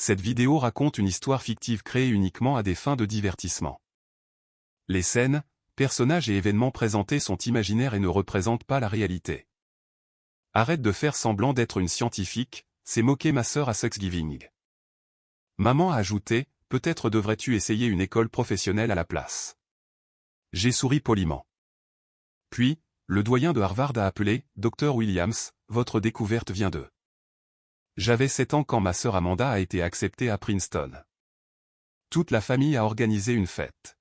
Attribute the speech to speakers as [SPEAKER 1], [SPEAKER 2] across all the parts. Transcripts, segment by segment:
[SPEAKER 1] Cette vidéo raconte une histoire fictive créée uniquement à des fins de divertissement. Les scènes, personnages et événements présentés sont imaginaires et ne représentent pas la réalité. Arrête de faire semblant d'être une scientifique, c'est moquer ma sœur à Thanksgiving. Maman a ajouté, peut-être devrais-tu essayer une école professionnelle à la place. J'ai souri poliment. Puis, le doyen de Harvard a appelé, Dr Williams, votre découverte vient de. J'avais 7 ans quand ma sœur Amanda a été acceptée à Princeton. Toute la famille a organisé une fête.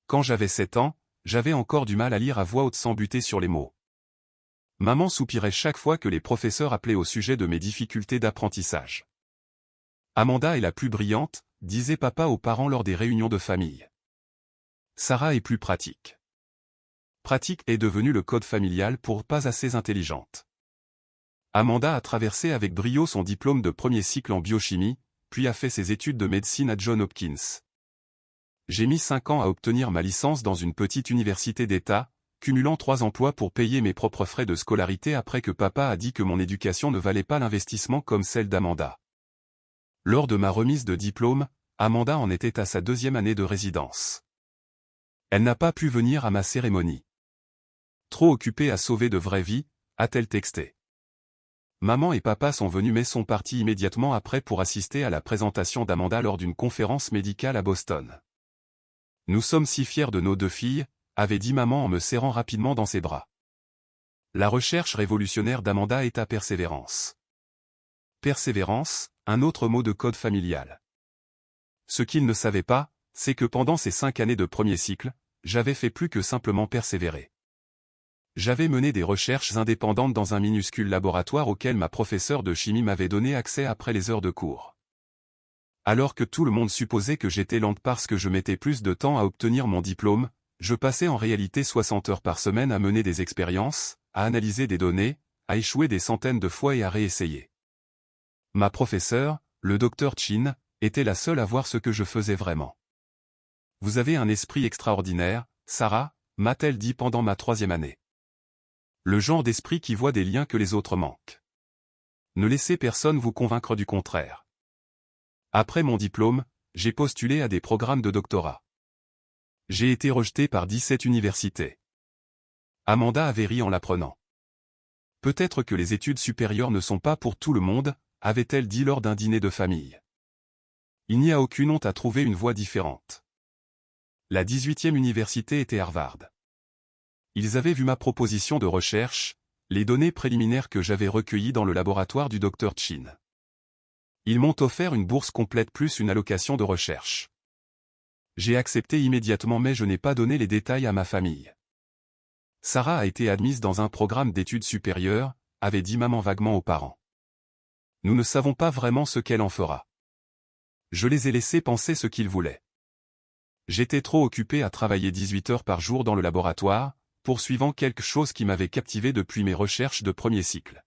[SPEAKER 1] Quand j'avais 7 ans, j'avais encore du mal à lire à voix haute sans buter sur les mots. Maman soupirait chaque fois que les professeurs appelaient au sujet de mes difficultés d'apprentissage. Amanda est la plus brillante, disait papa aux parents lors des réunions de famille. Sarah est plus pratique. Pratique est devenu le code familial pour pas assez intelligente. Amanda a traversé avec brio son diplôme de premier cycle en biochimie, puis a fait ses études de médecine à Johns Hopkins. J'ai mis 5 ans à obtenir ma licence dans une petite université d'État, cumulant 3 emplois pour payer mes propres frais de scolarité après que papa a dit que mon éducation ne valait pas l'investissement comme celle d'Amanda. Lors de ma remise de diplôme, Amanda en était à sa 2e année de résidence. Elle n'a pas pu venir à ma cérémonie. Trop occupée à sauver de vraies vies, a-t-elle texté. Maman et papa sont venus mais sont partis immédiatement après pour assister à la présentation d'Amanda lors d'une conférence médicale à Boston. Nous sommes si fiers de nos 2 filles, avait dit maman en me serrant rapidement dans ses bras. La recherche révolutionnaire d'Amanda est à persévérance. Persévérance, un autre mot de code familial. Ce qu'il ne savait pas, c'est que pendant ces 5 années de premier cycle, j'avais fait plus que simplement persévérer. J'avais mené des recherches indépendantes dans un minuscule laboratoire auquel ma professeure de chimie m'avait donné accès après les heures de cours. Alors que tout le monde supposait que j'étais lente parce que je mettais plus de temps à obtenir mon diplôme, je passais en réalité 60 heures par semaine à mener des expériences, à analyser des données, à échouer des centaines de fois et à réessayer. Ma professeure, le Dr Chin, était la seule à voir ce que je faisais vraiment. Vous avez un esprit extraordinaire, Sarah, m'a-t-elle dit pendant ma 3e année. Le genre d'esprit qui voit des liens que les autres manquent. Ne laissez personne vous convaincre du contraire. Après mon diplôme, j'ai postulé à des programmes de doctorat. J'ai été rejeté par 17 universités. Amanda avait ri en l'apprenant. Peut-être que les études supérieures ne sont pas pour tout le monde, avait-elle dit lors d'un dîner de famille. Il n'y a aucune honte à trouver une voie différente. La 18e université était Harvard. Ils avaient vu ma proposition de recherche, les données préliminaires que j'avais recueillies dans le laboratoire du Dr Chin. Ils m'ont offert une bourse complète plus une allocation de recherche. J'ai accepté immédiatement mais je n'ai pas donné les détails à ma famille. Sarah a été admise dans un programme d'études supérieures, avait dit maman vaguement aux parents. Nous ne savons pas vraiment ce qu'elle en fera. Je les ai laissés penser ce qu'ils voulaient. J'étais trop occupé à travailler 18 heures par jour dans le laboratoire, poursuivant quelque chose qui m'avait captivé depuis mes recherches de premier cycle.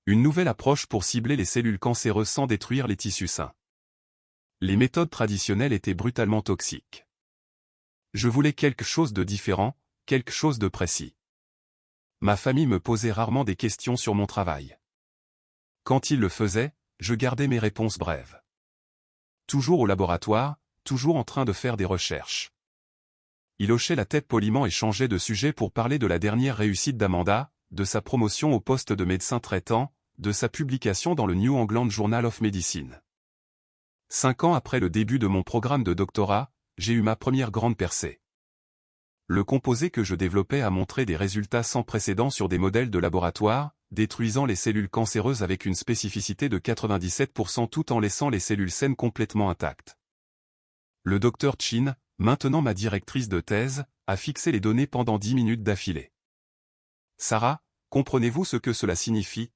[SPEAKER 1] Une nouvelle approche pour cibler les cellules cancéreuses sans détruire les tissus sains. Les méthodes traditionnelles étaient brutalement toxiques. Je voulais quelque chose de différent, quelque chose de précis. Ma famille me posait rarement des questions sur mon travail. Quand ils le faisaient, je gardais mes réponses brèves. Toujours au laboratoire, toujours en train de faire des recherches. Il hochait la tête poliment et changeait de sujet pour parler de la dernière réussite d'Amanda, de sa promotion au poste de médecin traitant, de sa publication dans le New England Journal of Medicine. 5 ans après le début de mon programme de doctorat, j'ai eu ma première grande percée. Le composé que je développais a montré des résultats sans précédent sur des modèles de laboratoire, détruisant les cellules cancéreuses avec une spécificité de 97% tout en laissant les cellules saines complètement intactes. Le Dr Chin, maintenant ma directrice de thèse, a fixé les données pendant 10 minutes d'affilée. Sarah, comprenez-vous ce que cela signifie?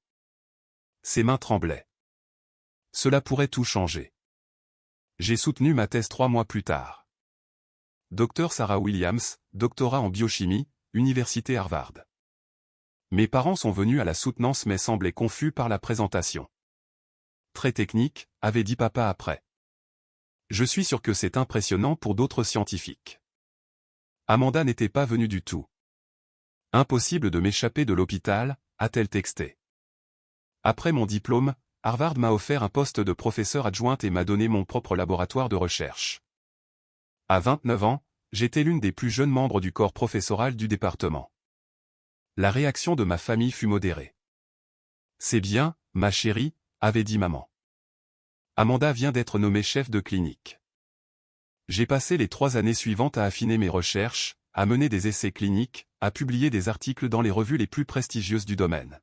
[SPEAKER 1] Ses mains tremblaient. Cela pourrait tout changer. J'ai soutenu ma thèse 3 mois plus tard. Dr Sarah Williams, doctorat en biochimie, Université Harvard. Mes parents sont venus à la soutenance mais semblaient confus par la présentation. Très technique, avait dit papa après. Je suis sûr que c'est impressionnant pour d'autres scientifiques. Amanda n'était pas venue du tout. Impossible de m'échapper de l'hôpital, a-t-elle texté. Après mon diplôme, Harvard m'a offert un poste de professeur adjointe et m'a donné mon propre laboratoire de recherche. À 29 ans, j'étais l'une des plus jeunes membres du corps professoral du département. La réaction de ma famille fut modérée. C'est bien, ma chérie, avait dit maman. Amanda vient d'être nommée chef de clinique. J'ai passé les 3 années suivantes à affiner mes recherches, à mener des essais cliniques, à publier des articles dans les revues les plus prestigieuses du domaine.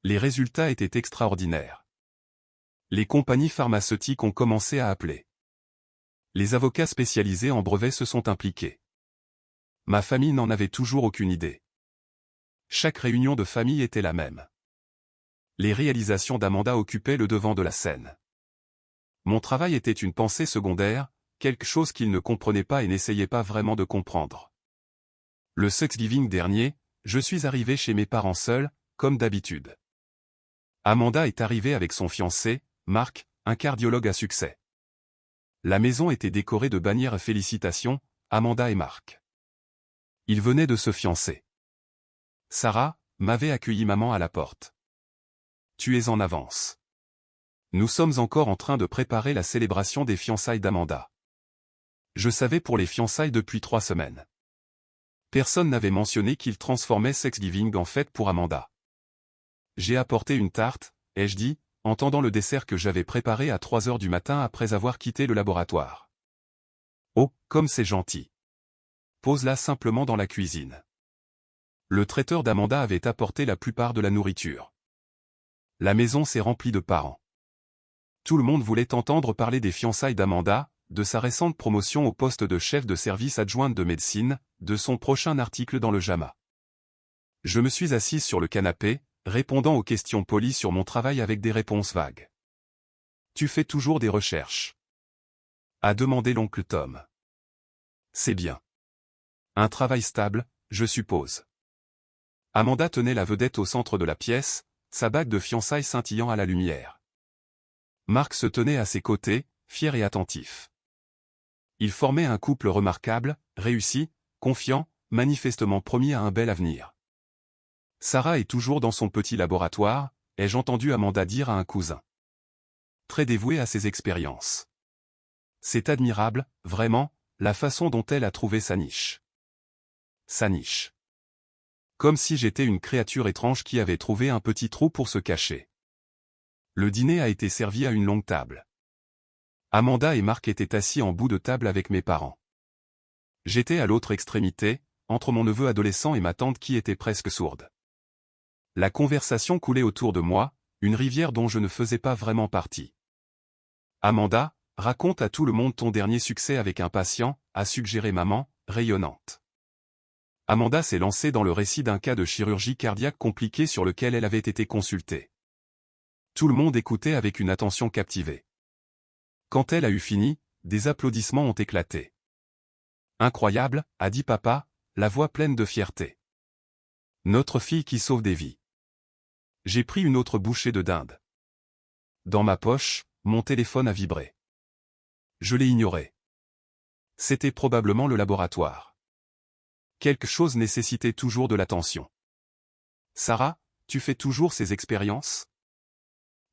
[SPEAKER 1] Les résultats étaient extraordinaires. Les compagnies pharmaceutiques ont commencé à appeler. Les avocats spécialisés en brevets se sont impliqués. Ma famille n'en avait toujours aucune idée. Chaque réunion de famille était la même. Les réalisations d'Amanda occupaient le devant de la scène. Mon travail était une pensée secondaire, quelque chose qu'il ne comprenait pas et n'essayait pas vraiment de comprendre. Le Thanksgiving dernier, je suis arrivé chez mes parents seuls, comme d'habitude. Amanda est arrivée avec son fiancé, Marc, un cardiologue à succès. La maison était décorée de bannières félicitations, Amanda et Marc. Ils venaient de se fiancer. Sarah, m'avait accueilli maman à la porte. Tu es en avance. Nous sommes encore en train de préparer la célébration des fiançailles d'Amanda. Je savais pour les fiançailles depuis 3 semaines. Personne n'avait mentionné qu'il transformait Thanksgiving en fête pour Amanda. J'ai apporté une tarte, ai-je dit, en tendant le dessert que j'avais préparé à 3 heures du matin après avoir quitté le laboratoire. Oh, comme c'est gentil. Pose-la simplement dans la cuisine. Le traiteur d'Amanda avait apporté la plupart de la nourriture. La maison s'est remplie de parents. Tout le monde voulait entendre parler des fiançailles d'Amanda, de sa récente promotion au poste de chef de service adjointe de médecine, de son prochain article dans le JAMA. Je me suis assise sur le canapé, répondant aux questions polies sur mon travail avec des réponses vagues. Tu fais toujours des recherches? A demandé l'oncle Tom. C'est bien. Un travail stable, je suppose. Amanda tenait la vedette au centre de la pièce, sa bague de fiançailles scintillant à la lumière. Marc se tenait à ses côtés, fier et attentif. Ils formaient un couple remarquable, réussi, confiant, manifestement promis à un bel avenir. Sarah est toujours dans son petit laboratoire, ai-je entendu Amanda dire à un cousin. Très dévouée à ses expériences. C'est admirable, vraiment, la façon dont elle a trouvé sa niche. Sa niche. Comme si j'étais une créature étrange qui avait trouvé un petit trou pour se cacher. Le dîner a été servi à une longue table. Amanda et Marc étaient assis en bout de table avec mes parents. J'étais à l'autre extrémité, entre mon neveu adolescent et ma tante qui était presque sourde. La conversation coulait autour de moi, une rivière dont je ne faisais pas vraiment partie. Amanda, raconte à tout le monde ton dernier succès avec un patient, a suggéré maman, rayonnante. Amanda s'est lancée dans le récit d'un cas de chirurgie cardiaque compliqué sur lequel elle avait été consultée. Tout le monde écoutait avec une attention captivée. Quand elle a eu fini, des applaudissements ont éclaté. Incroyable, a dit papa, la voix pleine de fierté. Notre fille qui sauve des vies. J'ai pris une autre bouchée de dinde. Dans ma poche, mon téléphone a vibré. Je l'ai ignoré. C'était probablement le laboratoire. Quelque chose nécessitait toujours de l'attention. Sarah, tu fais toujours ces expériences?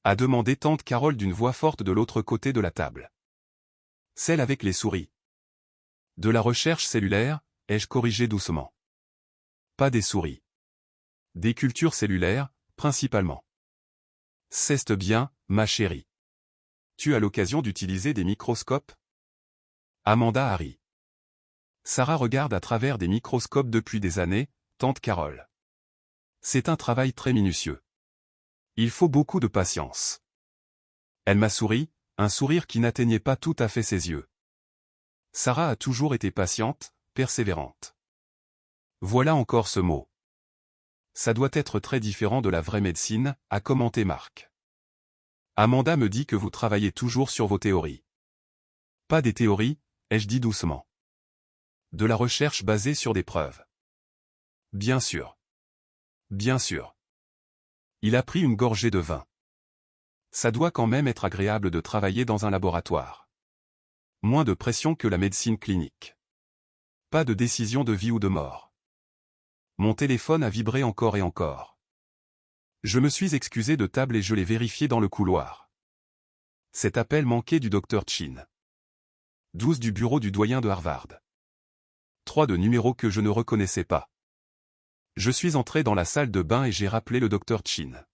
[SPEAKER 1] A demandé tante Carole d'une voix forte de l'autre côté de la table. Celle avec les souris. De la recherche cellulaire, ai-je corrigé doucement. Pas des souris. Des cultures cellulaires, principalement. C'est bien, ma chérie. Tu as l'occasion d'utiliser des microscopes? Amanda a ri. Sarah regarde à travers des microscopes depuis des années, tante Carole. C'est un travail très minutieux. Il faut beaucoup de patience. Elle m'a souri, un sourire qui n'atteignait pas tout à fait ses yeux. Sarah a toujours été patiente, persévérante. Voilà encore ce mot. Ça doit être très différent de la vraie médecine, a commenté Marc. Amanda me dit que vous travaillez toujours sur vos théories. Pas des théories, ai-je dit doucement. De la recherche basée sur des preuves. Bien sûr. Bien sûr. Il a pris une gorgée de vin. Ça doit quand même être agréable de travailler dans un laboratoire. Moins de pression que la médecine clinique. Pas de décision de vie ou de mort. Mon téléphone a vibré encore et encore. Je me suis excusé de table et je l'ai vérifié dans le couloir. Cet appel manqué du Dr Chin. 12 du bureau du doyen de Harvard. 3 de numéros que je ne reconnaissais pas. Je suis entré dans la salle de bain et j'ai rappelé le Dr Chin.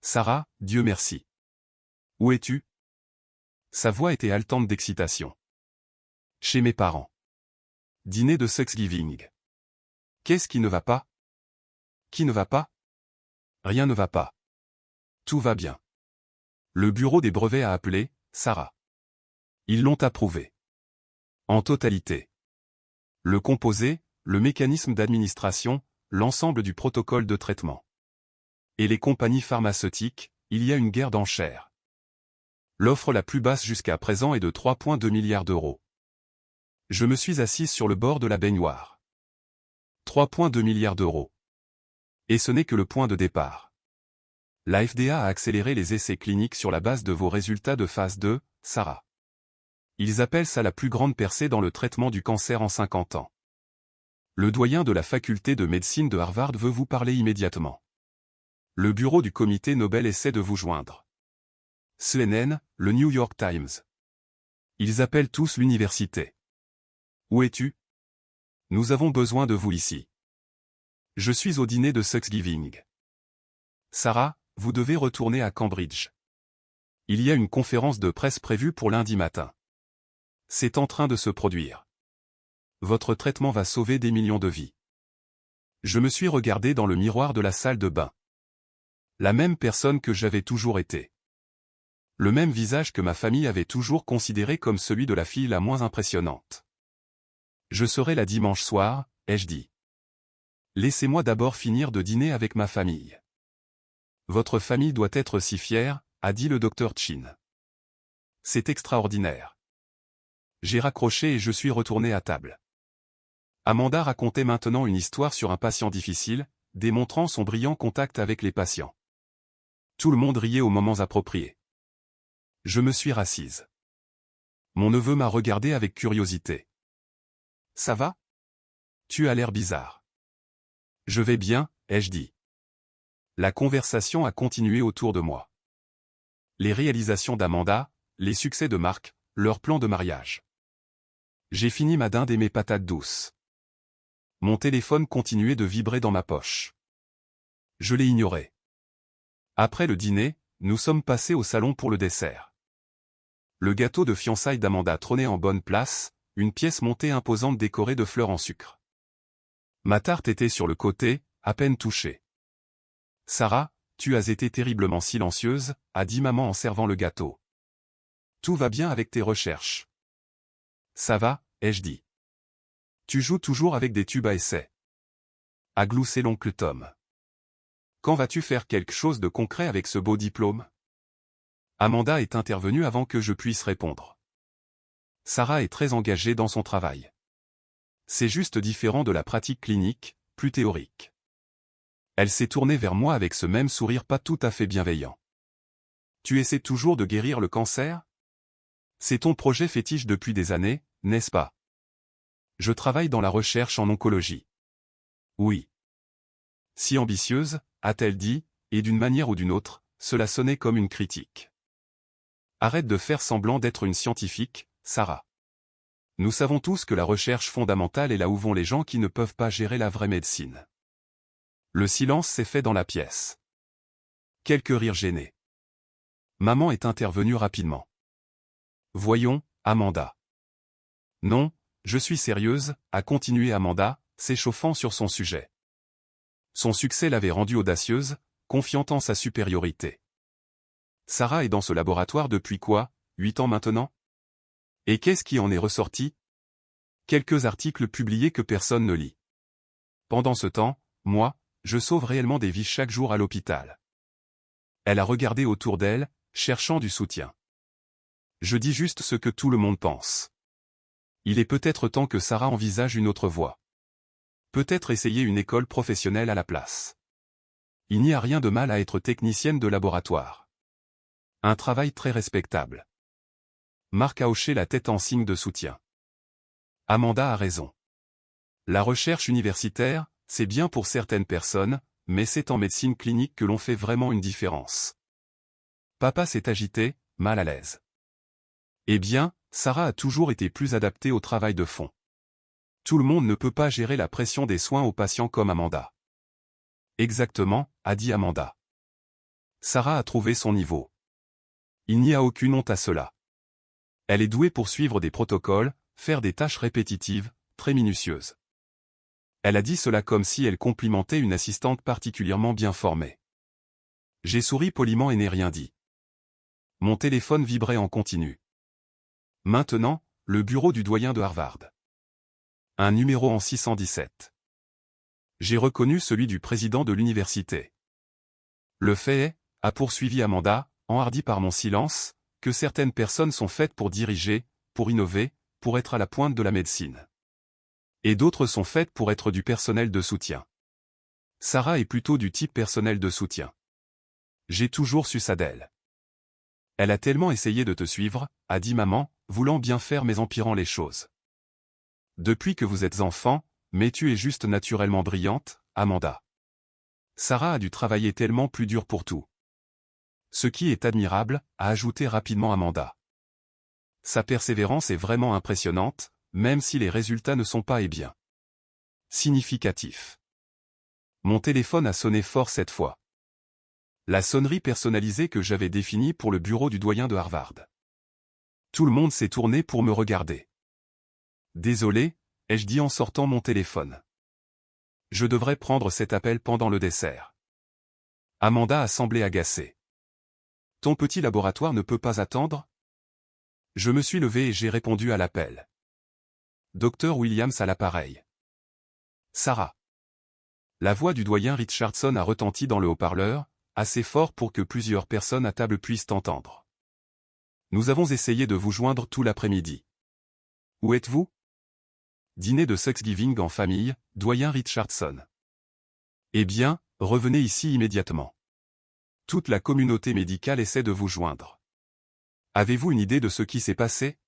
[SPEAKER 1] Sarah, Dieu merci. Où es-tu? Sa voix était haletante d'excitation. Chez mes parents. Dîner de Thanksgiving. Qu'est-ce qui ne va pas? Qui ne va pas? Rien ne va pas. Tout va bien. Le bureau des brevets a appelé, Sarah. Ils l'ont approuvé. En totalité. Le composé, le mécanisme d'administration, l'ensemble du protocole de traitement. Et les compagnies pharmaceutiques, il y a une guerre d'enchères. L'offre la plus basse jusqu'à présent est de 3,2 milliards d'euros. Je me suis assise sur le bord de la baignoire. 3,2 milliards d'euros. Et ce n'est que le point de départ. La FDA a accéléré les essais cliniques sur la base de vos résultats de phase 2, Sarah. Ils appellent ça la plus grande percée dans le traitement du cancer en 50 ans. Le doyen de la faculté de médecine de Harvard veut vous parler immédiatement. Le bureau du comité Nobel essaie de vous joindre. CNN, le New York Times. Ils appellent tous l'université. Où es-tu? Nous avons besoin de vous ici. Je suis au dîner de Thanksgiving. Sarah, vous devez retourner à Cambridge. Il y a une conférence de presse prévue pour lundi matin. C'est en train de se produire. Votre traitement va sauver des millions de vies. Je me suis regardé dans le miroir de la salle de bain. La même personne que j'avais toujours été. Le même visage que ma famille avait toujours considéré comme celui de la fille la moins impressionnante. Je serai là dimanche soir, ai-je dit. Laissez-moi d'abord finir de dîner avec ma famille. Votre famille doit être si fière, a dit le Dr Chin. C'est extraordinaire. J'ai raccroché et je suis retourné à table. Amanda racontait maintenant une histoire sur un patient difficile, démontrant son brillant contact avec les patients. Tout le monde riait aux moments appropriés. Je me suis rassise. Mon neveu m'a regardé avec curiosité. Ça va? Tu as l'air bizarre. Je vais bien, ai-je dit. La conversation a continué autour de moi. Les réalisations d'Amanda, les succès de Marc, leur plan de mariage. J'ai fini ma dinde et mes patates douces. Mon téléphone continuait de vibrer dans ma poche. Je l'ai ignoré. Après le dîner, nous sommes passés au salon pour le dessert. Le gâteau de fiançailles d'Amanda trônait en bonne place, une pièce montée imposante décorée de fleurs en sucre. Ma tarte était sur le côté, à peine touchée. Sarah, tu as été terriblement silencieuse, a dit maman en servant le gâteau. Tout va bien avec tes recherches. Ça va, ai-je dit. Tu joues toujours avec des tubes à essai. A gloussé l'oncle Tom. Quand vas-tu faire quelque chose de concret avec ce beau diplôme? Amanda est intervenue avant que je puisse répondre. Sarah est très engagée dans son travail. C'est juste différent de la pratique clinique, plus théorique. Elle s'est tournée vers moi avec ce même sourire pas tout à fait bienveillant. Tu essaies toujours de guérir le cancer? C'est ton projet fétiche depuis des années, n'est-ce pas? Je travaille dans la recherche en oncologie. Oui. Si ambitieuse, a-t-elle dit, et d'une manière ou d'une autre, cela sonnait comme une critique. Arrête de faire semblant d'être une scientifique, Sarah. Nous savons tous que la recherche fondamentale est là où vont les gens qui ne peuvent pas gérer la vraie médecine. Le silence s'est fait dans la pièce. Quelques rires gênés. Maman est intervenue rapidement. Voyons, Amanda. Non, je suis sérieuse, a continué Amanda, s'échauffant sur son sujet. Son succès l'avait rendue audacieuse, confiante en sa supériorité. Sarah est dans ce laboratoire depuis quoi, 8 ans maintenant? Et qu'est-ce qui en est ressorti? Quelques articles publiés que personne ne lit. Pendant ce temps, moi, je sauve réellement des vies chaque jour à l'hôpital. Elle a regardé autour d'elle, cherchant du soutien. Je dis juste ce que tout le monde pense. Il est peut-être temps que Sarah envisage une autre voie. Peut-être essayer une école professionnelle à la place. Il n'y a rien de mal à être technicienne de laboratoire. Un travail très respectable. Marc a hoché la tête en signe de soutien. Amanda a raison. La recherche universitaire, c'est bien pour certaines personnes, mais c'est en médecine clinique que l'on fait vraiment une différence. Papa s'est agité, mal à l'aise. Eh bien, Sarah a toujours été plus adaptée au travail de fond. Tout le monde ne peut pas gérer la pression des soins aux patients comme Amanda. Exactement, a dit Amanda. Sarah a trouvé son niveau. Il n'y a aucune honte à cela. Elle est douée pour suivre des protocoles, faire des tâches répétitives, très minutieuses. Elle a dit cela comme si elle complimentait une assistante particulièrement bien formée. J'ai souri poliment et n'ai rien dit. Mon téléphone vibrait en continu. Maintenant, le bureau du doyen de Harvard. Un numéro en 617. J'ai reconnu celui du président de l'université. Le fait est, a poursuivi Amanda, enhardie par mon silence, que certaines personnes sont faites pour diriger, pour innover, pour être à la pointe de la médecine. Et d'autres sont faites pour être du personnel de soutien. Sarah est plutôt du type personnel de soutien. J'ai toujours su ça d'elle. Elle a tellement essayé de te suivre, a dit maman, voulant bien faire mais empirant les choses. Depuis que vous êtes enfant, mais tu es juste naturellement brillante, Amanda. Sarah a dû travailler tellement plus dur pour tout. Ce qui est admirable, a ajouté rapidement Amanda. Sa persévérance est vraiment impressionnante, même si les résultats ne sont pas bien significatifs. Mon téléphone a sonné fort cette fois. La sonnerie personnalisée que j'avais définie pour le bureau du doyen de Harvard. Tout le monde s'est tourné pour me regarder. Désolé, ai-je dit en sortant mon téléphone. Je devrais prendre cet appel pendant le dessert. Amanda a semblé agacée. Ton petit laboratoire ne peut pas attendre? Je me suis levé et j'ai répondu à l'appel. Dr Williams à l'appareil. Sarah. La voix du doyen Richardson a retenti dans le haut-parleur, assez fort pour que plusieurs personnes à table puissent entendre. Nous avons essayé de vous joindre tout l'après-midi. Où êtes-vous? Dîner de Thanksgiving en famille, doyen Richardson. Eh bien, revenez ici immédiatement. Toute la communauté médicale essaie de vous joindre. Avez-vous une idée de ce qui s'est passé?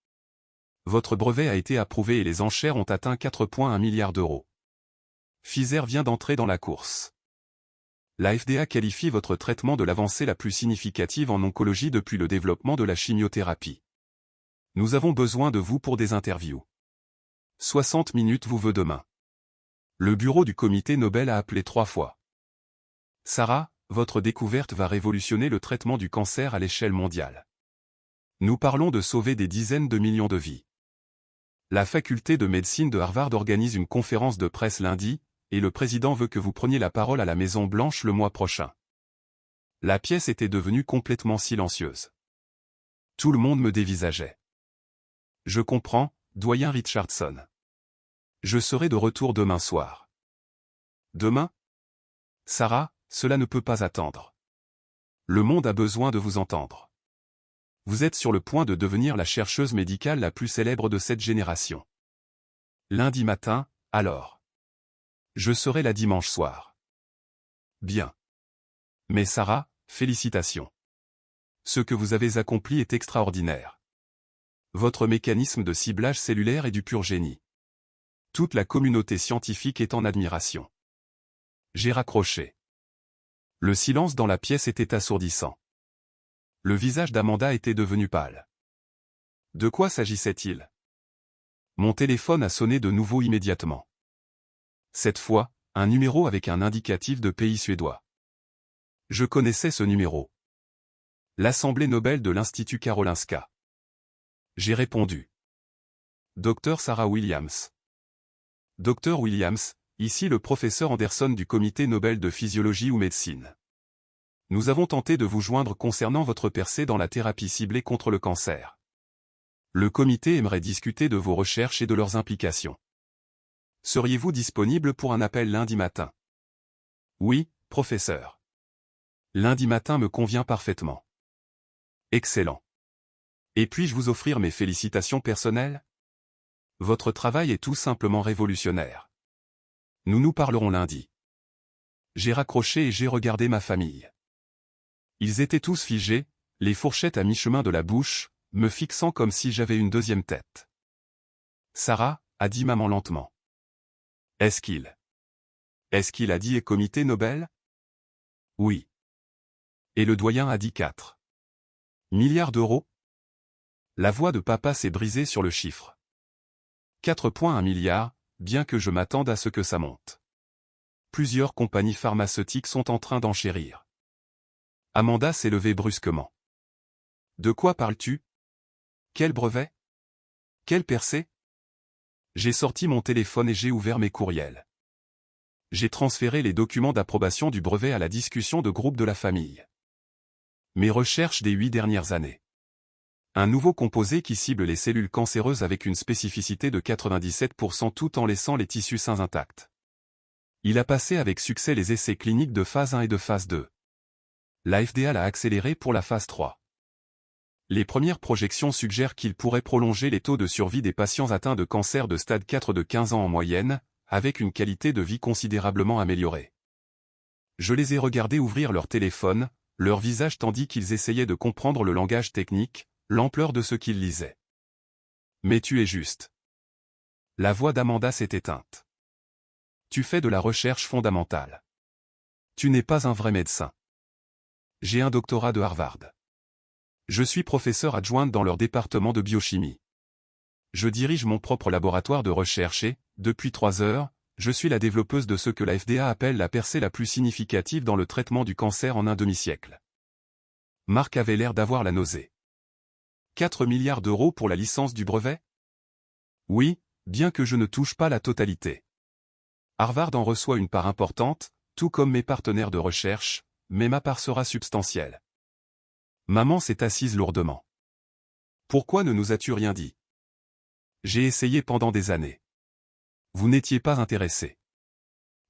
[SPEAKER 1] Votre brevet a été approuvé et les enchères ont atteint 4,1 milliards d'euros. Pfizer vient d'entrer dans la course. La FDA qualifie votre traitement de l'avancée la plus significative en oncologie depuis le développement de la chimiothérapie. Nous avons besoin de vous pour des interviews. 60 minutes vous veut demain. Le bureau du comité Nobel a appelé 3 fois. Sarah, votre découverte va révolutionner le traitement du cancer à l'échelle mondiale. Nous parlons de sauver des dizaines de millions de vies. La faculté de médecine de Harvard organise une conférence de presse lundi, et le président veut que vous preniez la parole à la Maison-Blanche le mois prochain. La pièce était devenue complètement silencieuse. Tout le monde me dévisageait. Je comprends, doyen Richardson. Je serai de retour demain soir. Demain? Sarah, cela ne peut pas attendre. Le monde a besoin de vous entendre. Vous êtes sur le point de devenir la chercheuse médicale la plus célèbre de cette génération. Lundi matin, alors. Je serai là dimanche soir. Bien. Mais Sarah, félicitations. Ce que vous avez accompli est extraordinaire. Votre mécanisme de ciblage cellulaire est du pur génie. Toute la communauté scientifique est en admiration. J'ai raccroché. Le silence dans la pièce était assourdissant. Le visage d'Amanda était devenu pâle. De quoi s'agissait-il? Mon téléphone a sonné de nouveau immédiatement. Cette fois, un numéro avec un indicatif de pays suédois. Je connaissais ce numéro. L'Assemblée Nobel de l'Institut Karolinska. J'ai répondu. Dr Sarah Williams. Dr Williams, ici le professeur Anderson du Comité Nobel de Physiologie ou Médecine. Nous avons tenté de vous joindre concernant votre percée dans la thérapie ciblée contre le cancer. Le comité aimerait discuter de vos recherches et de leurs implications. Seriez-vous disponible pour un appel lundi matin? Oui, professeur. Lundi matin me convient parfaitement. Excellent. Et puis-je vous offrir mes félicitations personnelles? Votre travail est tout simplement révolutionnaire. Nous nous parlerons lundi. J'ai raccroché et j'ai regardé ma famille. Ils étaient tous figés, les fourchettes à mi-chemin de la bouche, me fixant comme si j'avais une deuxième tête. Sarah, a dit maman lentement. Est-ce qu'il a dit et comité Nobel? Oui. Et le doyen a dit 4 milliards d'euros? La voix de papa s'est brisée sur le chiffre. 4,1 milliards, bien que je m'attende à ce que ça monte. Plusieurs compagnies pharmaceutiques sont en train d'enchérir. Amanda s'est levée brusquement. De quoi parles-tu? Quel brevet? Quelle percée? J'ai sorti mon téléphone et j'ai ouvert mes courriels. J'ai transféré les documents d'approbation du brevet à la discussion de groupe de la famille. Mes recherches des 8 dernières années. Un nouveau composé qui cible les cellules cancéreuses avec une spécificité de 97% tout en laissant les tissus sains intacts. Il a passé avec succès les essais cliniques de phase 1 et de phase 2. La FDA l'a accéléré pour la phase 3. Les premières projections suggèrent qu'il pourrait prolonger les taux de survie des patients atteints de cancer de stade 4 de 15 ans en moyenne, avec une qualité de vie considérablement améliorée. Je les ai regardés ouvrir leur téléphone, leur visage tandis qu'ils essayaient de comprendre le langage technique, l'ampleur de ce qu'ils lisaient. Mais tu es juste. La voix d'Amanda s'est éteinte. Tu fais de la recherche fondamentale. Tu n'es pas un vrai médecin. J'ai un doctorat de Harvard. Je suis professeur adjointe dans leur département de biochimie. Je dirige mon propre laboratoire de recherche et, depuis 3 heures, je suis la développeuse de ce que la FDA appelle la percée la plus significative dans le traitement du cancer en un demi-siècle. Marc avait l'air d'avoir la nausée. 4 milliards d'euros pour la licence du brevet? Oui, bien que je ne touche pas la totalité. Harvard en reçoit une part importante, tout comme mes partenaires de recherche, mais ma part sera substantielle. Maman s'est assise lourdement. Pourquoi ne nous as-tu rien dit? J'ai essayé pendant des années. Vous n'étiez pas intéressé.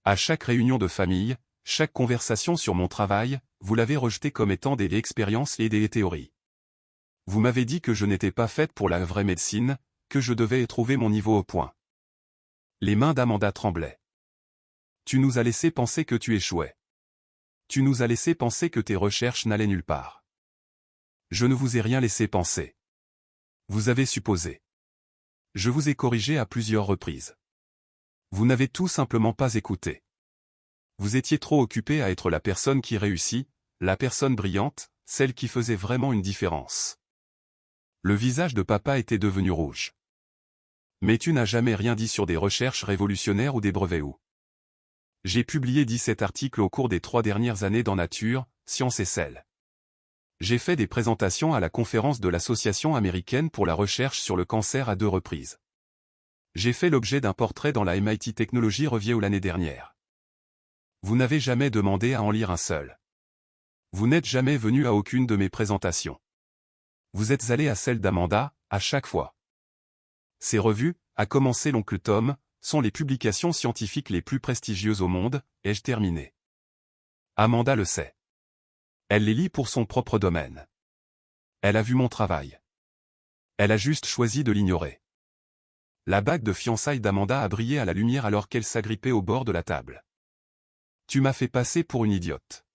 [SPEAKER 1] À chaque réunion de famille, chaque conversation sur mon travail, vous l'avez rejeté comme étant des expériences et des théories. Vous m'avez dit que je n'étais pas faite pour la vraie médecine, que je devais trouver mon niveau au point. Les mains d'Amanda tremblaient. Tu nous as laissé penser que tu échouais. Tu nous as laissé penser que tes recherches n'allaient nulle part. Je ne vous ai rien laissé penser. Vous avez supposé. Je vous ai corrigé à plusieurs reprises. Vous n'avez tout simplement pas écouté. Vous étiez trop occupé à être la personne qui réussit, la personne brillante, celle qui faisait vraiment une différence. Le visage de papa était devenu rouge. Mais tu n'as jamais rien dit sur des recherches révolutionnaires ou des brevets ou. J'ai publié 17 articles au cours des 3 dernières années dans Nature, Science et Cell. J'ai fait des présentations à la conférence de l'Association américaine pour la recherche sur le cancer à 2 reprises. J'ai fait l'objet d'un portrait dans la MIT Technology Review l'année dernière. Vous n'avez jamais demandé à en lire un seul. Vous n'êtes jamais venu à aucune de mes présentations. Vous êtes allé à celle d'Amanda, à chaque fois. Ces revues, à commencer l'oncle Tom, sont les publications scientifiques les plus prestigieuses au monde, ai-je terminé. Amanda le sait. Elle les lit pour son propre domaine. Elle a vu mon travail. Elle a juste choisi de l'ignorer. La bague de fiançailles d'Amanda a brillé à la lumière alors qu'elle s'agrippait au bord de la table. Tu m'as fait passer pour une idiote.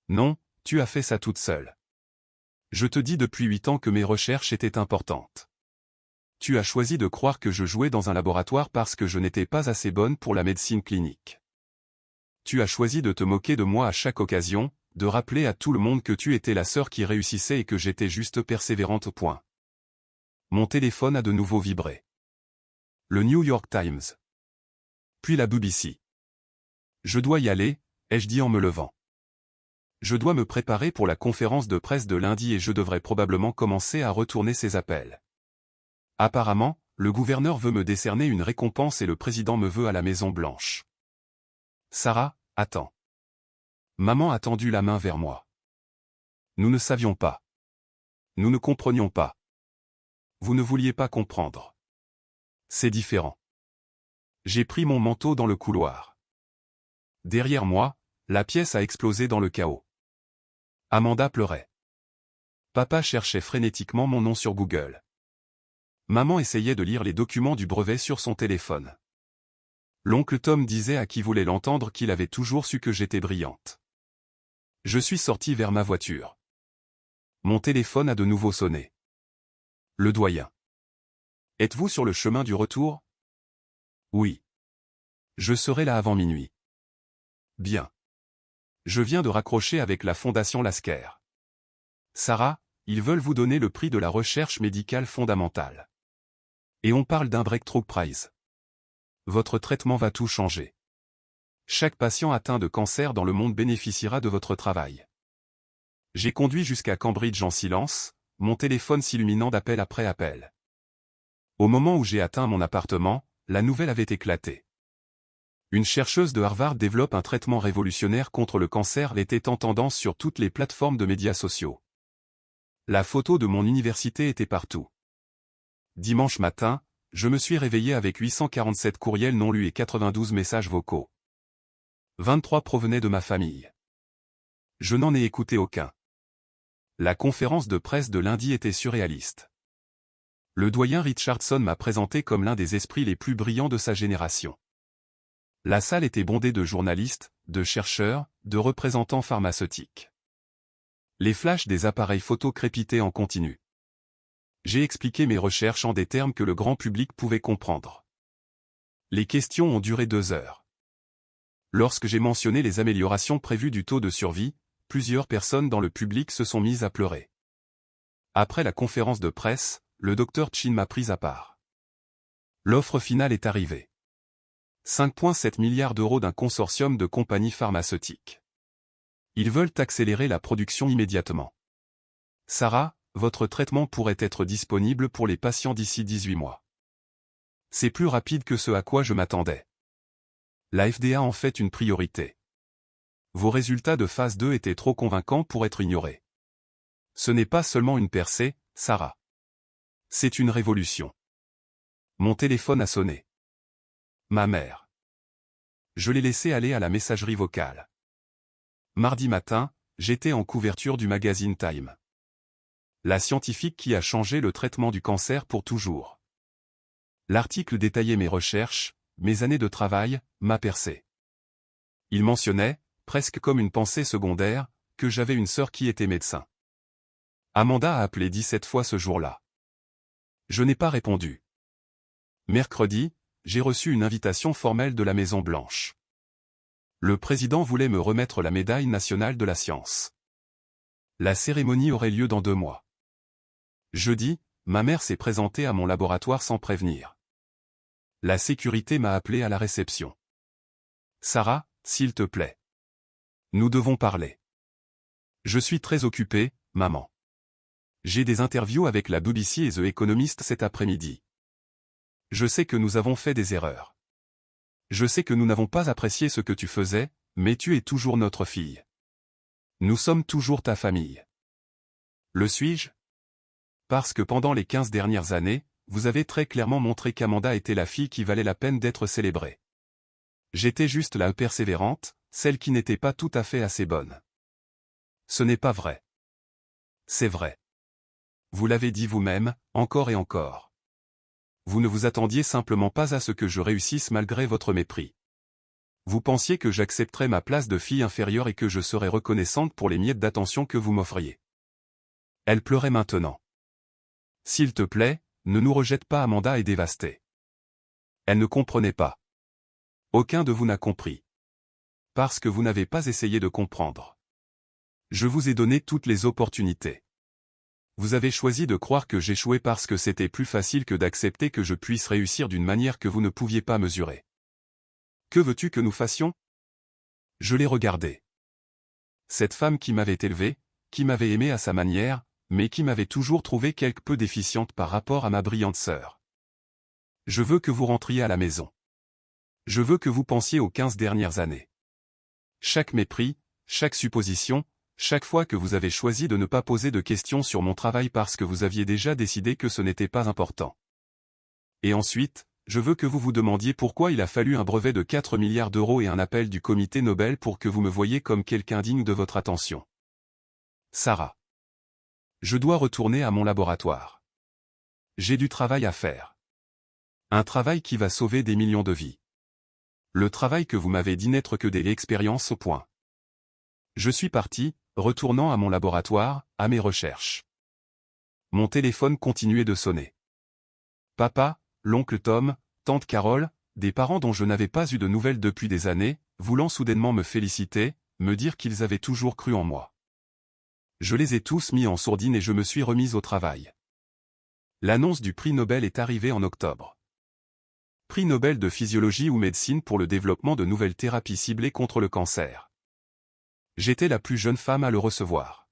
[SPEAKER 1] Non, tu as fait ça toute seule. Je te dis depuis 8 ans que mes recherches étaient importantes. Tu as choisi de croire que je jouais dans un laboratoire parce que je n'étais pas assez bonne pour la médecine clinique. Tu as choisi de te moquer de moi à chaque occasion, de rappeler à tout le monde que tu étais la sœur qui réussissait et que j'étais juste persévérante au point. Mon téléphone a de nouveau vibré. Le New York Times. Puis la BBC. Je dois y aller, ai-je dit en me levant. Je dois me préparer pour la conférence de presse de lundi et je devrais probablement commencer à retourner ces appels. Apparemment, le gouverneur veut me décerner une récompense et le président me veut à la Maison Blanche. Sarah, attends. Maman a tendu la main vers moi. Nous ne savions pas. Nous ne comprenions pas. Vous ne vouliez pas comprendre. C'est différent. J'ai pris mon manteau dans le couloir. Derrière moi, la pièce a explosé dans le chaos. Amanda pleurait. Papa cherchait frénétiquement mon nom sur Google. Maman essayait de lire les documents du brevet sur son téléphone. L'oncle Tom disait à qui voulait l'entendre qu'il avait toujours su que j'étais brillante. Je suis sorti vers ma voiture. Mon téléphone a de nouveau sonné. Le doyen. Êtes-vous sur le chemin du retour? Oui. Je serai là avant minuit. Bien. Je viens de raccrocher avec la Fondation Lasker. Sarah, ils veulent vous donner le prix de la recherche médicale fondamentale. Et on parle d'un breakthrough prize. Votre traitement va tout changer. Chaque patient atteint de cancer dans le monde bénéficiera de votre travail. J'ai conduit jusqu'à Cambridge en silence, mon téléphone s'illuminant d'appel après appel. Au moment où j'ai atteint mon appartement, la nouvelle avait éclaté. Une chercheuse de Harvard développe un traitement révolutionnaire contre le cancer était en tendance sur toutes les plateformes de médias sociaux. La photo de mon université était partout. Dimanche matin, je me suis réveillé avec 847 courriels non lus et 92 messages vocaux. 23 provenaient de ma famille. Je n'en ai écouté aucun. La conférence de presse de lundi était surréaliste. Le doyen Richardson m'a présenté comme l'un des esprits les plus brillants de sa génération. La salle était bondée de journalistes, de chercheurs, de représentants pharmaceutiques. Les flashs des appareils photo crépitaient en continu. J'ai expliqué mes recherches en des termes que le grand public pouvait comprendre. Les questions ont duré 2 heures. Lorsque j'ai mentionné les améliorations prévues du taux de survie, plusieurs personnes dans le public se sont mises à pleurer. Après la conférence de presse, le docteur Chin m'a pris à part. L'offre finale est arrivée. 5,7 milliards d'euros d'un consortium de compagnies pharmaceutiques. Ils veulent accélérer la production immédiatement. Sarah, votre traitement pourrait être disponible pour les patients d'ici 18 mois. C'est plus rapide que ce à quoi je m'attendais. La FDA en fait une priorité. Vos résultats de phase 2 étaient trop convaincants pour être ignorés. Ce n'est pas seulement une percée, Sarah. C'est une révolution. Mon téléphone a sonné. Ma mère. Je l'ai laissé aller à la messagerie vocale. Mardi matin, j'étais en couverture du magazine Time. La scientifique qui a changé le traitement du cancer pour toujours. L'article détaillait mes recherches, mes années de travail, ma percée. Il mentionnait, presque comme une pensée secondaire, que j'avais une sœur qui était médecin. Amanda a appelé 17 fois ce jour-là. Je n'ai pas répondu. Mercredi, j'ai reçu une invitation formelle de la Maison Blanche. Le président voulait me remettre la médaille nationale de la science. La cérémonie aurait lieu dans 2 mois. Jeudi, ma mère s'est présentée à mon laboratoire sans prévenir. La sécurité m'a appelé à la réception. Sarah, s'il te plaît. Nous devons parler. Je suis très occupé, maman. J'ai des interviews avec la BBC et The Economist cet après-midi. Je sais que nous avons fait des erreurs. Je sais que nous n'avons pas apprécié ce que tu faisais, mais tu es toujours notre fille. Nous sommes toujours ta famille. Le suis-je? Parce que pendant les 15 dernières années, vous avez très clairement montré qu'Amanda était la fille qui valait la peine d'être célébrée. J'étais juste la persévérante, celle qui n'était pas tout à fait assez bonne. Ce n'est pas vrai. C'est vrai. Vous l'avez dit vous-même, encore et encore. Vous ne vous attendiez simplement pas à ce que je réussisse malgré votre mépris. Vous pensiez que j'accepterais ma place de fille inférieure et que je serais reconnaissante pour les miettes d'attention que vous m'offriez. Elle pleurait maintenant. S'il te plaît, ne nous rejette pas, Amanda est dévastée. Elle ne comprenait pas. Aucun de vous n'a compris. Parce que vous n'avez pas essayé de comprendre. Je vous ai donné toutes les opportunités. Vous avez choisi de croire que j'échouais parce que c'était plus facile que d'accepter que je puisse réussir d'une manière que vous ne pouviez pas mesurer. Que veux-tu que nous fassions? Je l'ai regardée. Cette femme qui m'avait élevé, qui m'avait aimé à sa manière, mais qui m'avait toujours trouvé quelque peu déficiente par rapport à ma brillante sœur. Je veux que vous rentriez à la maison. Je veux que vous pensiez aux 15 dernières années. Chaque mépris, chaque supposition, chaque fois que vous avez choisi de ne pas poser de questions sur mon travail parce que vous aviez déjà décidé que ce n'était pas important. Et ensuite, je veux que vous vous demandiez pourquoi il a fallu un brevet de 4 milliards d'euros et un appel du comité Nobel pour que vous me voyiez comme quelqu'un digne de votre attention. Sarah. Je dois retourner à mon laboratoire. J'ai du travail à faire. Un travail qui va sauver des millions de vies. Le travail que vous m'avez dit n'être que des expériences au point. Je suis parti, retournant à mon laboratoire, à mes recherches. Mon téléphone continuait de sonner. Papa, l'oncle Tom, tante Carole, des parents dont je n'avais pas eu de nouvelles depuis des années, voulant soudainement me féliciter, me dire qu'ils avaient toujours cru en moi. Je les ai tous mis en sourdine et je me suis remise au travail. L'annonce du prix Nobel est arrivée en octobre. Prix Nobel de physiologie ou médecine pour le développement de nouvelles thérapies ciblées contre le cancer. J'étais la plus jeune femme à le recevoir.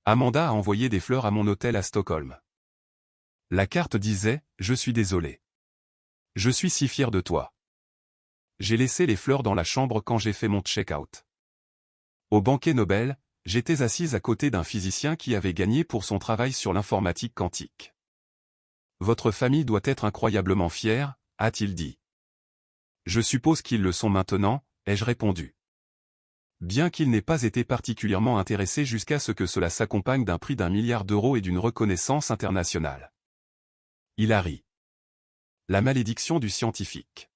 [SPEAKER 1] Amanda a envoyé des fleurs à mon hôtel à Stockholm. La carte disait « Je suis désolé. Je suis si fier de toi. » J'ai laissé les fleurs dans la chambre quand j'ai fait mon check-out. Au banquet Nobel, j'étais assise à côté d'un physicien qui avait gagné pour son travail sur l'informatique quantique. « Votre famille doit être incroyablement fière », a-t-il dit. « Je suppose qu'ils le sont maintenant », ai-je répondu. Bien qu'il n'ait pas été particulièrement intéressé jusqu'à ce que cela s'accompagne d'un prix d'1 milliard d'euros et d'une reconnaissance internationale. Il a ri. La malédiction du scientifique.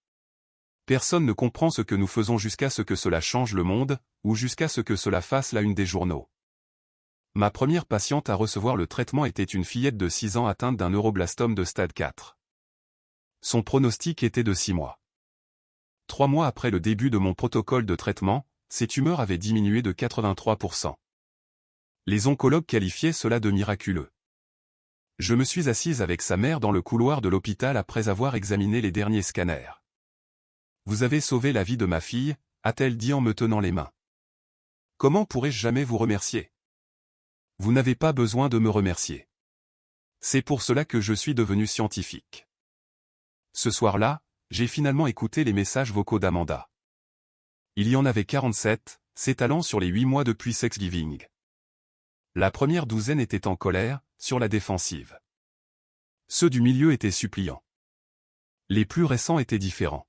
[SPEAKER 1] Personne ne comprend ce que nous faisons jusqu'à ce que cela change le monde, ou jusqu'à ce que cela fasse la une des journaux. Ma première patiente à recevoir le traitement était une fillette de 6 ans atteinte d'un neuroblastome de stade 4. Son pronostic était de 6 mois. 3 mois après le début de mon protocole de traitement, ses tumeurs avaient diminué de 83%. Les oncologues qualifiaient cela de miraculeux. Je me suis assise avec sa mère dans le couloir de l'hôpital après avoir examiné les derniers scanners. « Vous avez sauvé la vie de ma fille », a-t-elle dit en me tenant les mains. « Comment pourrais-je jamais vous remercier ? Vous n'avez pas besoin de me remercier. C'est pour cela que je suis devenu scientifique. » Ce soir-là, j'ai finalement écouté les messages vocaux d'Amanda. Il y en avait 47, s'étalant sur les 8 mois depuis Thanksgiving. La première douzaine était en colère, sur la défensive. Ceux du milieu étaient suppliants. Les plus récents étaient différents.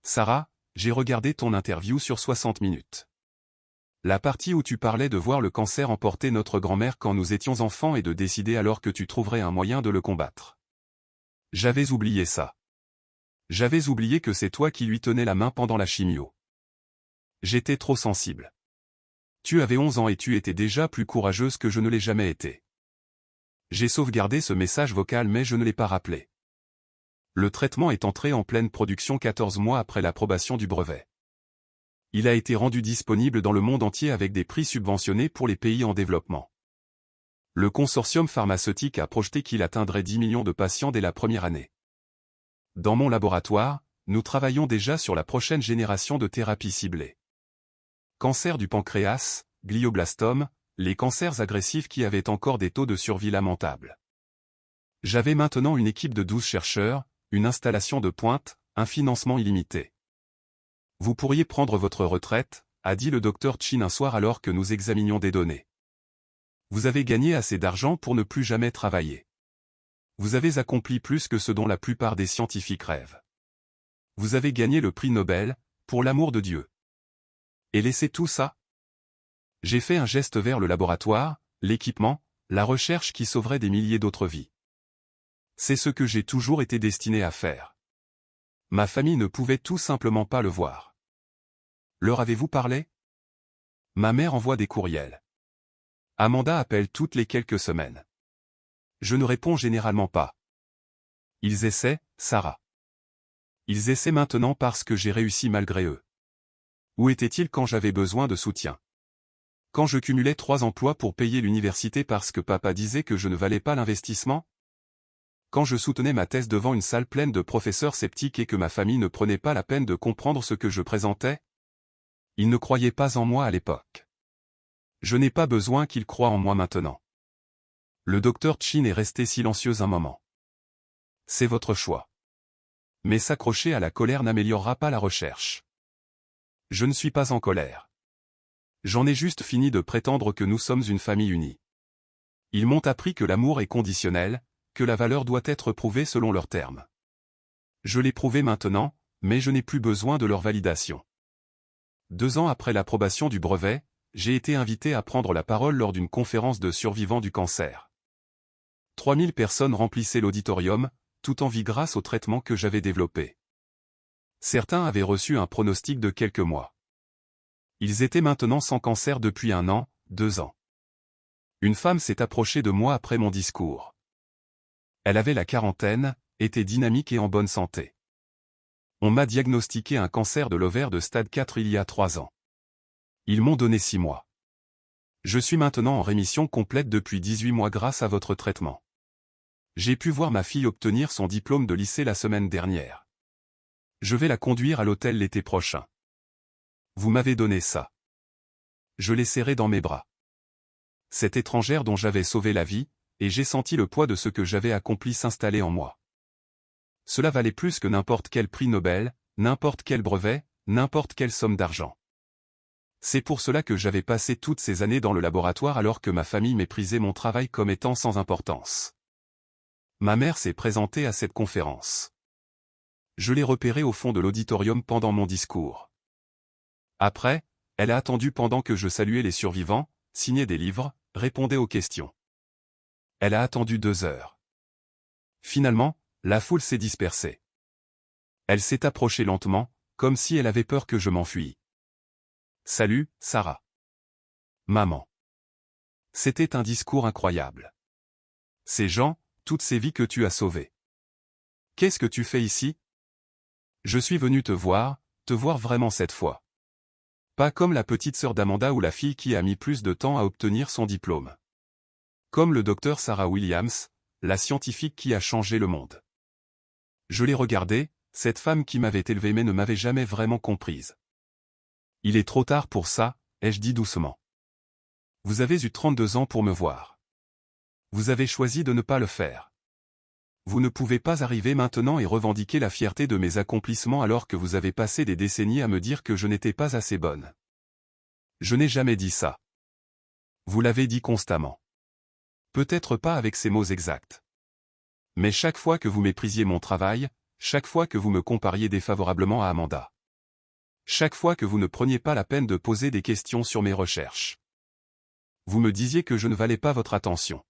[SPEAKER 1] Sarah, j'ai regardé ton interview sur 60 minutes. La partie où tu parlais de voir le cancer emporter notre grand-mère quand nous étions enfants et de décider alors que tu trouverais un moyen de le combattre. J'avais oublié ça. J'avais oublié que c'est toi qui lui tenais la main pendant la chimio. J'étais trop sensible. Tu avais 11 ans et tu étais déjà plus courageuse que je ne l'ai jamais été. J'ai sauvegardé ce message vocal mais je ne l'ai pas rappelé. Le traitement est entré en pleine production 14 mois après l'approbation du brevet. Il a été rendu disponible dans le monde entier avec des prix subventionnés pour les pays en développement. Le consortium pharmaceutique a projeté qu'il atteindrait 10 millions de patients dès la première année. Dans mon laboratoire, nous travaillons déjà sur la prochaine génération de thérapies ciblées. Cancer du pancréas, glioblastome, les cancers agressifs qui avaient encore des taux de survie lamentables. J'avais maintenant une équipe de 12 chercheurs, une installation de pointe, un financement illimité. Vous pourriez prendre votre retraite, a dit le docteur Chin un soir alors que nous examinions des données. Vous avez gagné assez d'argent pour ne plus jamais travailler. Vous avez accompli plus que ce dont la plupart des scientifiques rêvent. Vous avez gagné le prix Nobel, pour l'amour de Dieu. Et laissez tout ça ? J'ai fait un geste vers le laboratoire, l'équipement, la recherche qui sauverait des milliers d'autres vies. C'est ce que j'ai toujours été destiné à faire. Ma famille ne pouvait tout simplement pas le voir. Leur avez-vous parlé ? Ma mère envoie des courriels. Amanda appelle toutes les quelques semaines. Je ne réponds généralement pas. Ils essaient, Sarah. Ils essaient maintenant parce que j'ai réussi malgré eux. Où étaient-ils quand j'avais besoin de soutien ? Quand je cumulais 3 emplois pour payer l'université parce que papa disait que je ne valais pas l'investissement ? Quand je soutenais ma thèse devant une salle pleine de professeurs sceptiques et que ma famille ne prenait pas la peine de comprendre ce que je présentais ? Ils ne croyaient pas en moi à l'époque. Je n'ai pas besoin qu'ils croient en moi maintenant. Le docteur Chin est resté silencieux un moment. C'est votre choix. Mais s'accrocher à la colère n'améliorera pas la recherche. Je ne suis pas en colère. J'en ai juste fini de prétendre que nous sommes une famille unie. Ils m'ont appris que l'amour est conditionnel, que la valeur doit être prouvée selon leurs termes. Je l'ai prouvé maintenant, mais je n'ai plus besoin de leur validation. 2 ans après l'approbation du brevet, j'ai été invité à prendre la parole lors d'une conférence de survivants du cancer. 3000 personnes remplissaient l'auditorium, tout en vie grâce au traitement que j'avais développé. Certains avaient reçu un pronostic de quelques mois. Ils étaient maintenant sans cancer depuis 1 an, 2 ans. Une femme s'est approchée de moi après mon discours. Elle avait la quarantaine, était dynamique et en bonne santé. On m'a diagnostiqué un cancer de l'ovaire de stade 4 il y a 3 ans. Ils m'ont donné 6 mois. Je suis maintenant en rémission complète depuis 18 mois grâce à votre traitement. J'ai pu voir ma fille obtenir son diplôme de lycée la semaine dernière. Je vais la conduire à l'hôtel l'été prochain. Vous m'avez donné ça. Je l'ai serré dans mes bras. Cette étrangère dont j'avais sauvé la vie, et j'ai senti le poids de ce que j'avais accompli s'installer en moi. Cela valait plus que n'importe quel prix Nobel, n'importe quel brevet, n'importe quelle somme d'argent. C'est pour cela que j'avais passé toutes ces années dans le laboratoire alors que ma famille méprisait mon travail comme étant sans importance. Ma mère s'est présentée à cette conférence. Je l'ai repérée au fond de l'auditorium pendant mon discours. Après, elle a attendu pendant que je saluais les survivants, signait des livres, répondait aux questions. Elle a attendu 2 heures. Finalement, la foule s'est dispersée. Elle s'est approchée lentement, comme si elle avait peur que je m'enfuie. « Salut, Sarah. »« Maman. » C'était un discours incroyable. Ces gens, toutes ces vies que tu as sauvées. Qu'est-ce que tu fais ici? Je suis venu te voir vraiment cette fois. Pas comme la petite sœur d'Amanda ou la fille qui a mis plus de temps à obtenir son diplôme. Comme le docteur Sarah Williams, la scientifique qui a changé le monde. Je l'ai regardée, cette femme qui m'avait élevée mais ne m'avait jamais vraiment comprise. Il est trop tard pour ça, ai-je dit doucement. Vous avez eu 32 ans pour me voir. Vous avez choisi de ne pas le faire. Vous ne pouvez pas arriver maintenant et revendiquer la fierté de mes accomplissements alors que vous avez passé des décennies à me dire que je n'étais pas assez bonne. Je n'ai jamais dit ça. Vous l'avez dit constamment. Peut-être pas avec ces mots exacts. Mais chaque fois que vous méprisiez mon travail, chaque fois que vous me compariez défavorablement à Amanda. Chaque fois que vous ne preniez pas la peine de poser des questions sur mes recherches. Vous me disiez que je ne valais pas votre attention.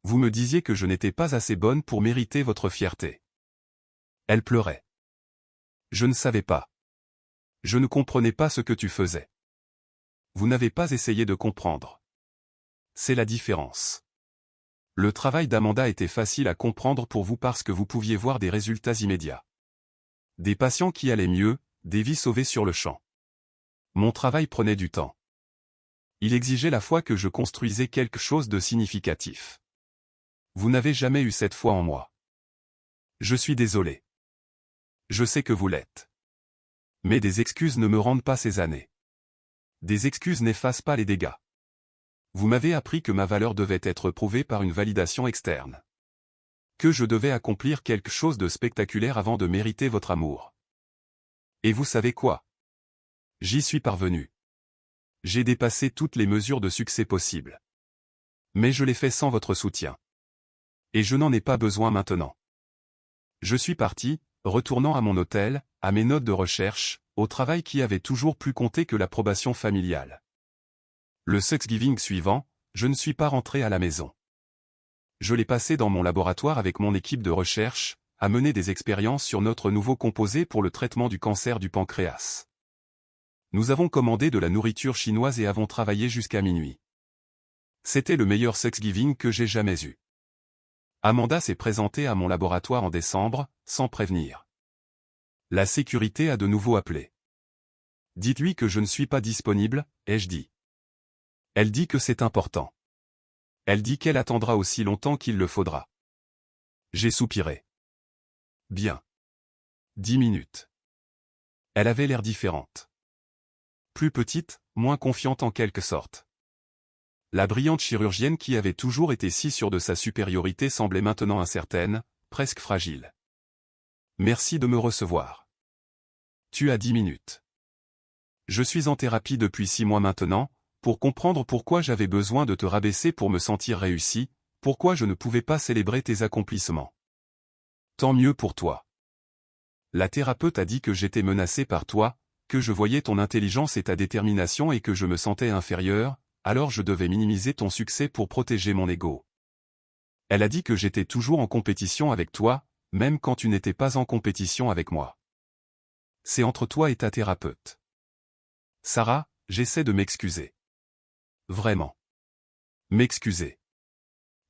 [SPEAKER 1] Vous me disiez que je n'étais pas assez bonne pour mériter votre fierté. Elle pleurait. Je ne savais pas. Je ne comprenais pas ce que tu faisais. Vous n'avez pas essayé de comprendre. C'est la différence. Le travail d'Amanda était facile à comprendre pour vous parce que vous pouviez voir des résultats immédiats. Des patients qui allaient mieux, des vies sauvées sur le champ. Mon travail prenait du temps. Il exigeait la foi que je construisais quelque chose de significatif. Vous n'avez jamais eu cette foi en moi. Je suis désolé. Je sais que vous l'êtes. Mais des excuses ne me rendent pas ces années. Des excuses n'effacent pas les dégâts. Vous m'avez appris que ma valeur devait être prouvée par une validation externe. Que je devais accomplir quelque chose de spectaculaire avant de mériter votre amour. Et vous savez quoi? J'y suis parvenu. J'ai dépassé toutes les mesures de succès possibles. Mais je l'ai fait sans votre soutien. Et je n'en ai pas besoin maintenant. Je suis parti, retournant à mon hôtel, à mes notes de recherche, au travail qui avait toujours plus compté que l'approbation familiale. Le Thanksgiving suivant, je ne suis pas rentré à la maison. Je l'ai passé dans mon laboratoire avec mon équipe de recherche, à mener des expériences sur notre nouveau composé pour le traitement du cancer du pancréas. Nous avons commandé de la nourriture chinoise et avons travaillé jusqu'à minuit. C'était le meilleur Thanksgiving que j'ai jamais eu. Amanda s'est présentée à mon laboratoire en décembre, sans prévenir. La sécurité a de nouveau appelé. Dites-lui que je ne suis pas disponible, ai-je dit. Elle dit que c'est important. Elle dit qu'elle attendra aussi longtemps qu'il le faudra. J'ai soupiré. Bien. 10 minutes. Elle avait l'air différente. Plus petite, moins confiante en quelque sorte. La brillante chirurgienne qui avait toujours été si sûre de sa supériorité semblait maintenant incertaine, presque fragile. Merci de me recevoir. Tu as 10 minutes. Je suis en thérapie depuis 6 mois maintenant, pour comprendre pourquoi j'avais besoin de te rabaisser pour me sentir réussi, pourquoi je ne pouvais pas célébrer tes accomplissements. Tant mieux pour toi. La thérapeute a dit que j'étais menacé par toi, que je voyais ton intelligence et ta détermination et que je me sentais inférieur, alors je devais minimiser ton succès pour protéger mon ego. Elle a dit que j'étais toujours en compétition avec toi, même quand tu n'étais pas en compétition avec moi. C'est entre toi et ta thérapeute. Sarah, j'essaie de m'excuser. Vraiment. M'excuser.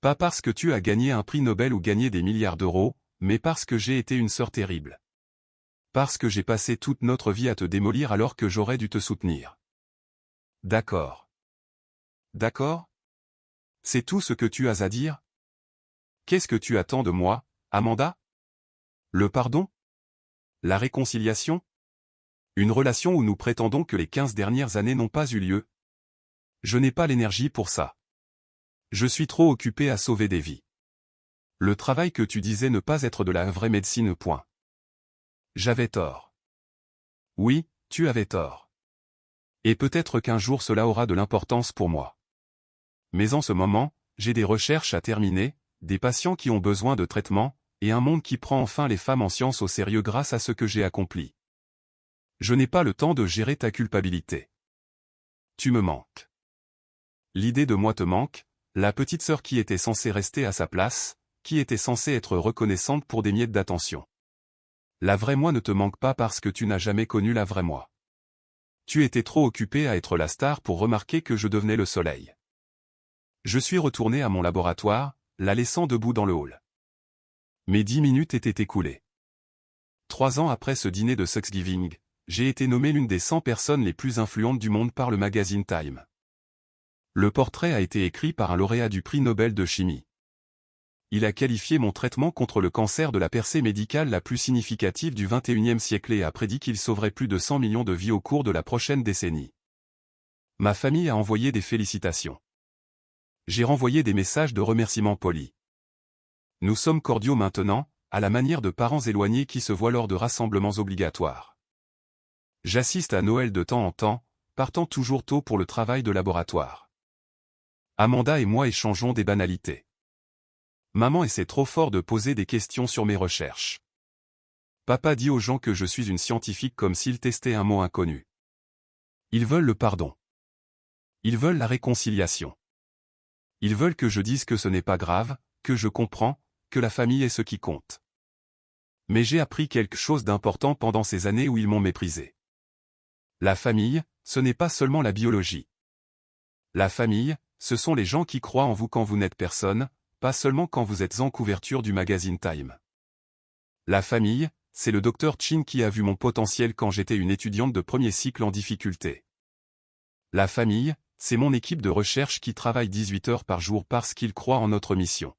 [SPEAKER 1] Pas parce que tu as gagné un prix Nobel ou gagné des milliards d'euros, mais parce que j'ai été une sœur terrible. Parce que j'ai passé toute notre vie à te démolir alors que j'aurais dû te soutenir. D'accord. D'accord? C'est tout ce que tu as à dire? Qu'est-ce que tu attends de moi, Amanda? Le pardon? La réconciliation? Une relation où nous prétendons que les 15 dernières années n'ont pas eu lieu? Je n'ai pas l'énergie pour ça. Je suis trop occupé à sauver des vies. Le travail que tu disais ne pas être de la vraie médecine. Point. J'avais tort. Oui, tu avais tort. Et peut-être qu'un jour cela aura de l'importance pour moi. Mais en ce moment, j'ai des recherches à terminer, des patients qui ont besoin de traitement, et un monde qui prend enfin les femmes en sciences au sérieux grâce à ce que j'ai accompli. Je n'ai pas le temps de gérer ta culpabilité. Tu me manques. L'idée de moi te manque, la petite sœur qui était censée rester à sa place, qui était censée être reconnaissante pour des miettes d'attention. La vraie moi ne te manque pas parce que tu n'as jamais connu la vraie moi. Tu étais trop occupé à être la star pour remarquer que je devenais le soleil. Je suis retourné à mon laboratoire, la laissant debout dans le hall. Mes 10 minutes étaient écoulées. 3 ans après ce dîner de Thanksgiving, j'ai été nommé l'une des 100 personnes les plus influentes du monde par le magazine Time. Le portrait a été écrit par un lauréat du prix Nobel de chimie. Il a qualifié mon traitement contre le cancer de la percée médicale la plus significative du XXIe siècle et a prédit qu'il sauverait plus de 100 millions de vies au cours de la prochaine décennie. Ma famille a envoyé des félicitations. J'ai renvoyé des messages de remerciements polis. Nous sommes cordiaux maintenant, à la manière de parents éloignés qui se voient lors de rassemblements obligatoires. J'assiste à Noël de temps en temps, partant toujours tôt pour le travail de laboratoire. Amanda et moi échangeons des banalités. Maman essaie trop fort de poser des questions sur mes recherches. Papa dit aux gens que je suis une scientifique comme s'il testait un mot inconnu. Ils veulent le pardon. Ils veulent la réconciliation. Ils veulent que je dise que ce n'est pas grave, que je comprends, que la famille est ce qui compte. Mais j'ai appris quelque chose d'important pendant ces années où ils m'ont méprisé. La famille, ce n'est pas seulement la biologie. La famille, ce sont les gens qui croient en vous quand vous n'êtes personne, pas seulement quand vous êtes en couverture du magazine Time. La famille, c'est le docteur Chin qui a vu mon potentiel quand j'étais une étudiante de premier cycle en difficulté. La famille, c'est mon équipe de recherche qui travaille 18 heures par jour parce qu'ils croient en notre mission.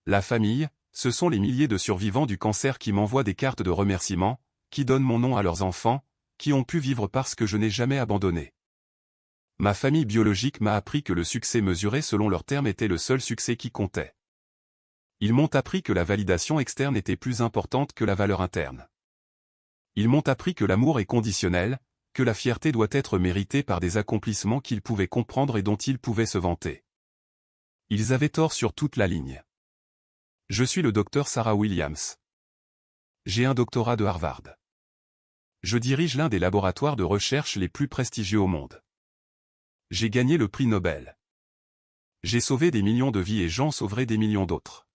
[SPEAKER 1] La famille, ce sont les milliers de survivants du cancer qui m'envoient des cartes de remerciement, qui donnent mon nom à leurs enfants, qui ont pu vivre parce que je n'ai jamais abandonné. Ma famille biologique m'a appris que le succès mesuré selon leurs termes était le seul succès qui comptait. Ils m'ont appris que la validation externe était plus importante que la valeur interne. Ils m'ont appris que l'amour est conditionnel, que la fierté doit être méritée par des accomplissements qu'ils pouvaient comprendre et dont ils pouvaient se vanter. Ils avaient tort sur toute la ligne. Je suis le docteur Sarah Williams. J'ai un doctorat de Harvard. Je dirige l'un des laboratoires de recherche les plus prestigieux au monde. J'ai gagné le prix Nobel. J'ai sauvé des millions de vies et j'en sauverai des millions d'autres.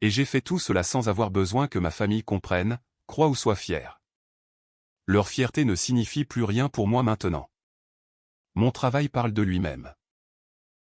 [SPEAKER 1] Et j'ai fait tout cela sans avoir besoin que ma famille comprenne, croie ou soit fière. Leur fierté ne signifie plus rien pour moi maintenant. Mon travail parle de lui-même.